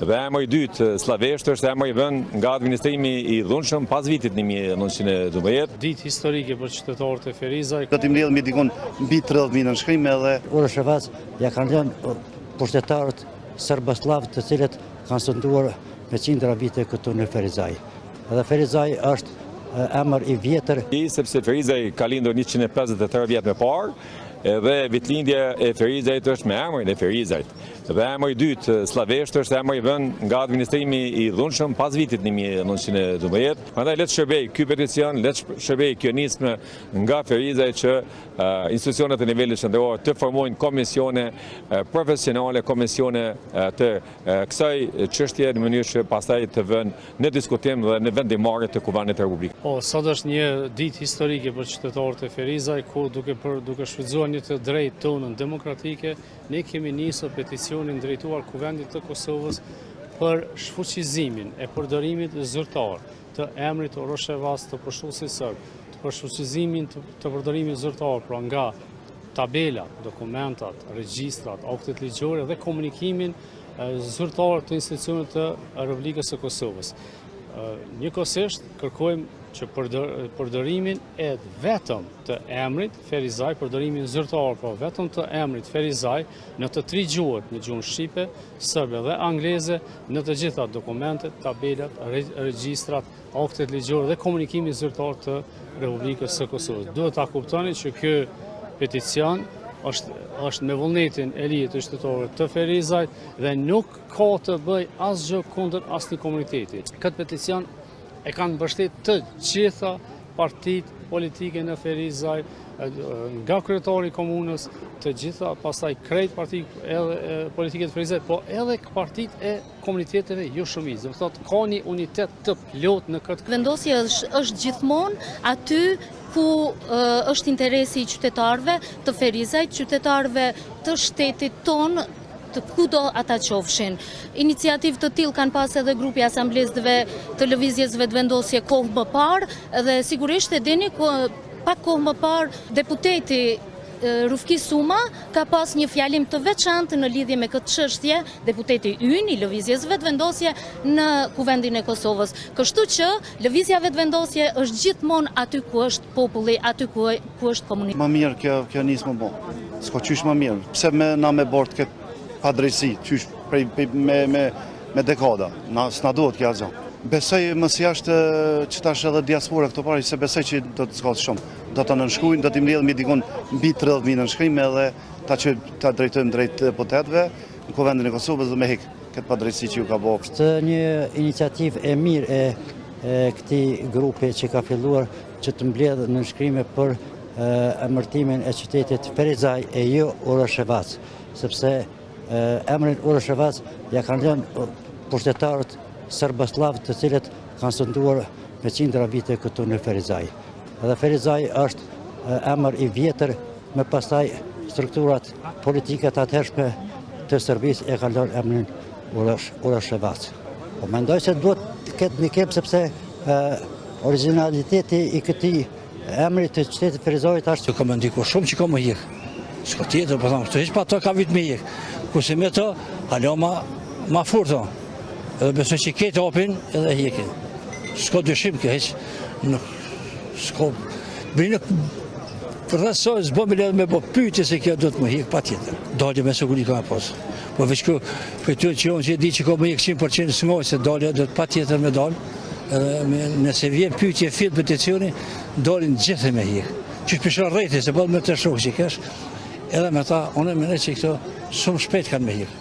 Dhe emri i dytë slavesht është emri i vënë nga administrimi i dhunshëm pas vitit 1912. Ditë historike për qytetarët e Ferizaj. Do t'i mbledh dikon mbi 30.000 nënshkrime dhe Uroševac ja kanë lënë pushtetarët serbosllav të cilët kanë sunduar me qindra vite këtu në Ferizaj. Edhe Ferizaj është emër i vjetër. Sepse Ferizaj ka lindur 153 vjet më parë, edhe vitlindja e Ferizajt është me emrin e Ferizajt. Dhe emri i dytë slavesht është emri i vënë nga administrimi i dhunshëm pas vitit 1912. Prandaj le të shërbej ky peticion, le të shërbej kjo nismë nga Ferizaj që institucionet e nivelit qendror të formojnë komisione profesionale, komisione të kësaj çështje në mënyrë që pastaj të vënë në diskutim dhe në vendimarrje të Kuvendit të Republikës. Sot është një ditë historike për qytetarët e Ferizaj, ku duke shfrytzuar një të drejtë tonën demokratike, ne kemi nisur peticionin drejtuar Kuvendit të Kosovës për shfuqizimin e përdorimit zyrtar të emrit Uroševac të përshkruesit serb, për shfuqizimin të përdorimit zyrtar pra nga tabelat, dokumentat, regjistrat, aktet ligjore dhe komunikimin zyrtar të institucionit të Republikës së Kosovës. Njëkohësisht kërkojmë që përdorimin e vetëm të emrit Ferizaj, përdorimin zyrtar, po vetëm të emrit Ferizaj në të 3 gjuhët, në gjuhën shqipe, serbe dhe angleze, në të gjitha dokumentet, tabelat, regjistrat, aktet ligjore dhe komunikimin zyrtar të Republikës së Kosovës. Duhet ta kuptoni që ky peticion është me vullnetin e ligjit të qytetarëve të Ferizajt dhe nuk ka të bëj asgjë kundër asnjë komuniteti. Këtë peticion e kanë mbështet të gjitha partitë politike në Ferizaj, nga kryetari i komunës, të gjitha pastaj krejt partitë politike të Ferizajt, po edhe partitë e komuniteteve jo shumicë. Do thotë ka një unitet të plot në këtë. Vendosja është gjithmonë aty ku është interesi i qytetarëve të Ferizajt, qytetarëve të shtetit tonë, të kudo ata qofshin. Iniciativë të tillë kanë pas edhe grupi asamblezëve të lëvizjesve të vendosje kohë më parë dhe sigurisht e dini pak kohë më parë deputeti Rufki Suma ka pas një fjalim të veçantë në lidhje me këtë çështje, deputeti ynë i lëvizjesve të vendosje në Kuvendin e Kosovës. Kështu që lëvizja vetëvendosje është gjithmonë aty ku është populli, aty ku është komuniteti. Më mirë kjo nismë më. S'ka qysh më mirë. Pse na me bord këtë padrejsi, qysh me dekada. S'na duhet kjo asgjë. Besoj mos jashtë që tash edhe diaspora këto pari, se besoj që do të zgjat shumë. Do të nënshkruajnë, do të mbledhin me dikon mbi 30.000 nënshkrime dhe ta drejtojmë drejt deputetëve në Kuvendin e Kosovës dhe me hik këtë padrejsi që ju ka bërë. Është një iniciativë e mirë e këtij grupi që ka filluar që të mbledhë nënshkrime për emërtimin e qytetit Ferizaj e jo Uroševac, sepse emrin Uroševac ja kanë lënë pushtetarët serboslav të cilët kanë sunduar me qindra vite këtu në Ferizaj. Edhe Ferizaj është emër i vjetër, me pastaj strukturat politike të atëhershme të Serbisë e kanë lënë emrin Uroševac. Po mendoj se duhet të ketë një kep sepse originaliteti i këtij emri të qytetit Ferizajit është që ka më ndikuar shumë që ka më hik. S'ka tjetër, po them, hiç pa ato ka vit më hik. Kurse me to, alo ma furto. Edhe besoj që këtë hapin edhe hekin. S'ka dyshim kjo hiç. S'ka brinë për rrasoj s'bë me lidhje me pyetje se kjo do të më hik patjetër. Dalë me siguri ka pas. Po veç kjo pyetje që unë di që ka më hik 100% s'ngoj se dalë do të patjetër me dal. Edhe nëse vjen pyetje fill peticioni, dalin gjithë me hik. Që shpeshon rreti se po më të shoh që kesh. Edhe me ta unë mendoj që këto shumë shpejt kanë me hik.